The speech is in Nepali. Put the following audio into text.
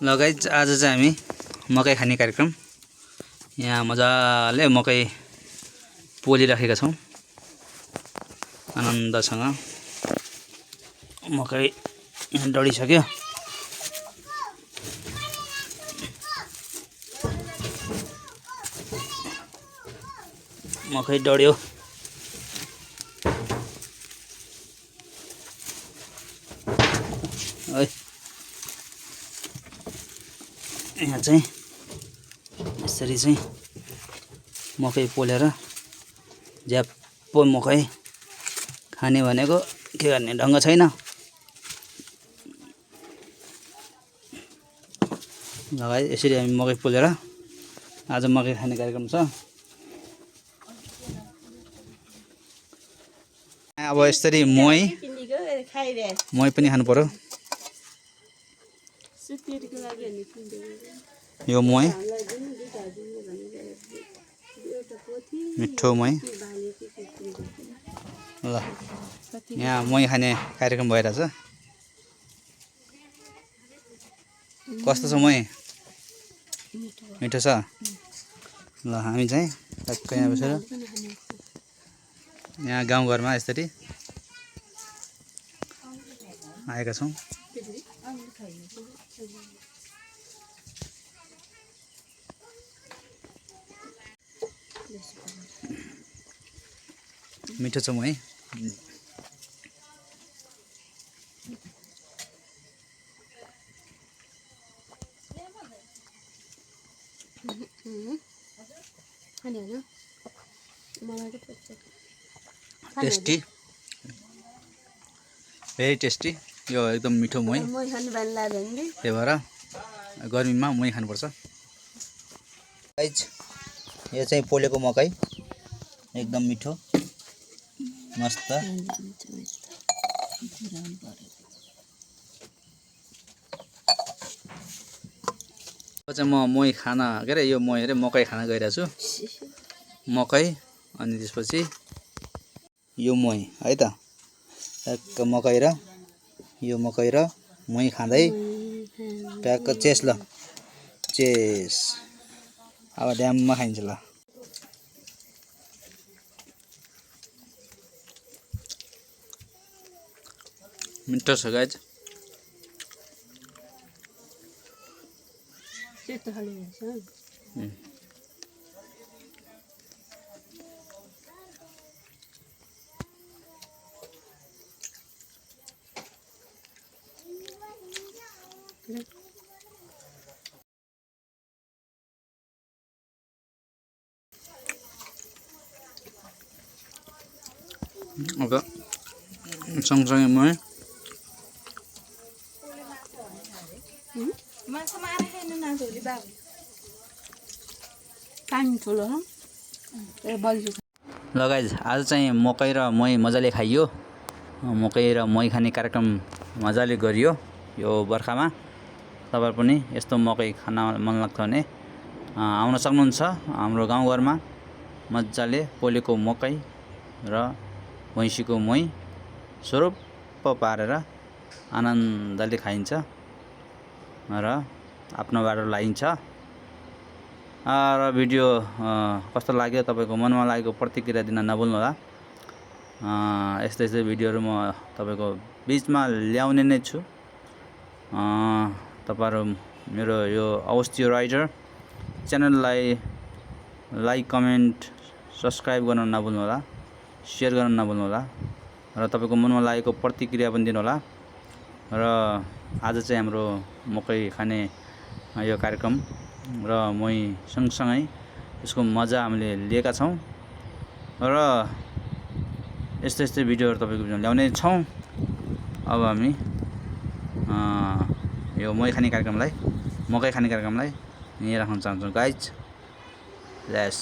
ल गाइज आज चाहिँ हामी मकै खाने कार्यक्रम यहाँ मजाले मकै पोलिराखेका छौँ आनन्दसँग। मकै यहाँ डढिसक्यो। मकै डढ्यो। यहाँ चाहिँ यसरी चाहिँ मकै पोलेर झ्याप्प मकै खाने भनेको के गर्ने ढङ्ग छैन। लगाए यसरी हामी मकै पोलेर आज मकै खाने कार्यक्रम छ। अब यसरी मही पनि खानु पर्यो। यो मही मिठो मही। ल यहाँ मही खाने कार्यक्रम भइरहेछ। कस्तो छ मही? मिठो छ। ल हामी चाहिँ टक्क यहाँ बसेर यहाँ गाउँघरमा यसरी आएका छौँ। मिठो छ मही। Tasty, very tasty. यो एकदम मिठो मही। त्यही भएर गर्मीमा मही खानुपर्छ। यो चाहिँ पोलेको मकै एकदम मिठो मस्त। चाहिँ म मही खाना के अरे यो मकै खाना गइरहेको छु। मकै अनि त्यसपछि यो मही है त। ट्याक्क मकै र यो मकै र मही खाँदै ट्याक्क चेस। ल चेस। अब ड्याममा खाइन्छ। ल मिठो छ गाइज। अब सँगसँगै मही ल गाइज आज चाहिँ मकै र मही मजाले खाइयो। मकै र मही खाने कार्यक्रम मजाले गरियो। यो बर्खामा तपाईहरु पनि यस्तो मकै खान मन लाग्छ भने आउन सक्नुहुन्छ हाम्रो गाउँघरमा। मजाले पोलेको मकै र भैँसीको मही स्वरूप पारेर आनन्दले खाइन्छ र आफ्नो बाटो लागिन्छ। र भिडियो कस्तो लाग्यो तपाईको मनमा लागेको प्रतिक्रिया दिन नभुल्नुहोला। यस्तै यस्तै भिडियोहरु म तपाईको बीचमा ल्याउने नै छु। तपाईहरु मेरो यो अवस्थी राइडर च्यानललाई लाइक कमेन्ट सब्स्क्राइब गर्न नभुल्नुहोला, शेयर गर्न नभुल्नुहोला र तपाईको मनमा लागेको प्रतिक्रिया पनि दिनुहोला। र आज चाहिँ हाम्रो मकै खाने यो कार्यक्रम र मही सँगसँगै यसको मजा हामीले लिएका छौं र यस्तै यस्तै भिडियोहरु तपाईको बिचमा ल्याउने छौं। अब हामी यो मकै खाने कार्यक्रमलाई यहीँ राख्न चाहन्छौँ गाइज। लेट्स